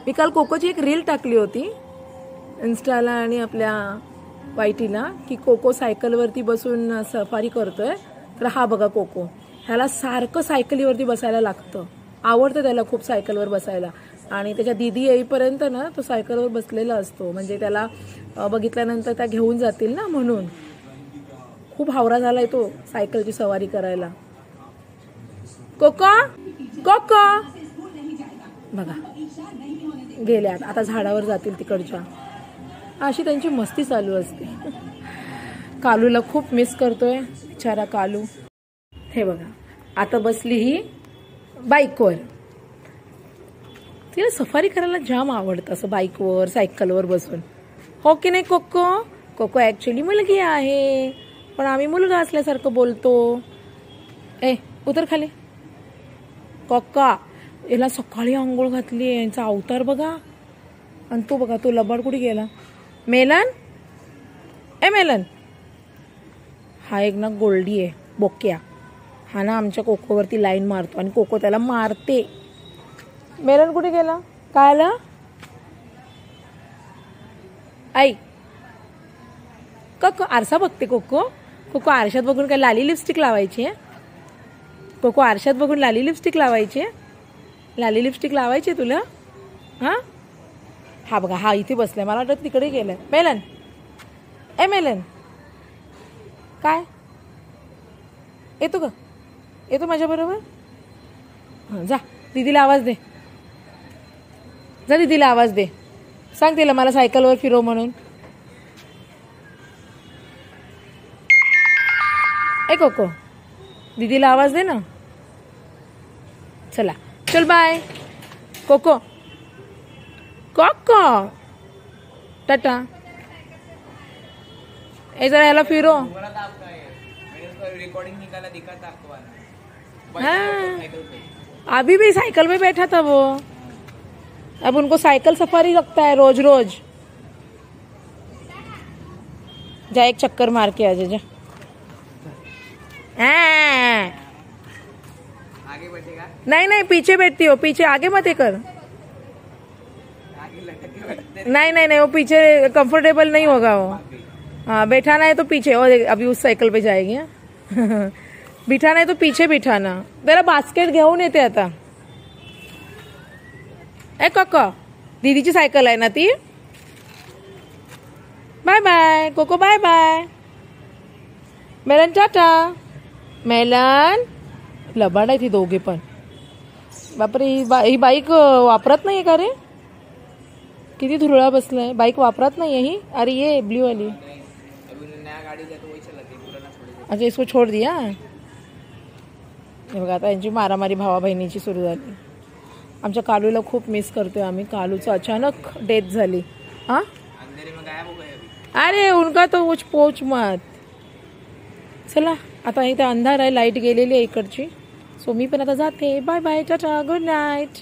मी काल कोकोची एक रील टाकली होती इन्स्टाला आणि आपल्या वायटीला की कोको सायकलवरती बसून सफारी करतोय. तर हा बघा कोको, ह्याला सारखं सायकलीवरती बसायला लागतं. आवडतं त्याला खूप सायकलवर बसायला. आणि त्याच्या दीदी येईपर्यंत ना तो सायकलवर बसलेला असतो. म्हणजे त्याला बघितल्यानंतर त्या घेऊन जातील ना, म्हणून खूप हावरा झालाय तो सायकलची सवारी करायला. कोको कोको बघा गेल्यात, आता झाडावर जातील तिकडच्या. अशी त्यांची मस्ती चालू असते. कालूला खूप मिस करतोय बिचारा कालू. हे बघा आता बसली ही बाईकवर. तिला सफारी करायला जाम आवडतं असं बाईकवर सायकलवर बसून. हो की नाही कोको? कोको ऍक्च्युली मुलगी आहे, पण आम्ही मुलगा असल्यासारखं बोलतो. ए उतर खाली. कोका याला सकाळी आंघोळ घातली, यांचा अवतार बघा. आणि तो बघा तो लबाड कुठे गेला. मेलन, ए मेलन. हा एक ना गोल्डी आहे बोक्या. हा ना आमच्या कोकोवरती लाईन मारतो आणि कोको त्याला मारते. मेलन कुठे गेला? काय आलं आई? कोको आरसा बघते. कोको कोको आरशात बघून काय लाली लिपस्टिक लावायची आहे? कोको आरशात बघून लाली लिपस्टिक लावायची आहे? लाली लिपस्टिक लावायची तुला? हा हा बघा हा इथे बसलाय, मला वाटतं तिकडे गेलाय. मेलन, ए मेलन काय येतो का? येतो माझ्या बरोबर? जा दीदीला आवाज दे. जा दीदीला आवाज दे. सांग तिला मला सायकलवर फिरव म्हणून. ए कोको दीदीला आवाज दे ना. चला चल बाय कोको. कोको टाटा. ए जरा याला फिरो. हाँ अभी भी साइकिल में बैठा था वो. अब उनको साइकिल सफारी लगता है रोज रोज. जा एक चक्कर मार के आ जा. आगे बैठेगा? नहीं नहीं पीछे बैठती हो, पीछे आगे मत कर. नहीं नहीं नहीं वो पीछे कंफर्टेबल नहीं होगा वो. हाँ बैठाना है तो पीछे. और अभी उस साइकिल पे जाएगी. बिठाना है तो पीछे बिठाना. जरा बास्केट घेऊन येते आता. ए कोको दीदीची सायकल आहे ना ती. Bye bye Coco. Bye bye melon. Tata melon. लबाड आहे ती दोघे पण. बापरे ही बाईक वापरत नाहीये का रे? किती धुरळा बसलाय. बाईक वापरत नाहीये ही. अरे ये ब्लू वाली. अच्छा इसको छोड़ दिया. हे बघा आता यांची मारामारी भावा बहिणीची सुरू झाली. आमच्या कालूला खूप मिस करतोय आम्ही. कालूचं अचानक डेथ झाली. हाँ अरे उनका तो कुछ पोच मत. चला आता इथे अंधार आहे, लाईट गेलेली आहे इकडची. सो मी पण आता जाते. Bye bye tata good night.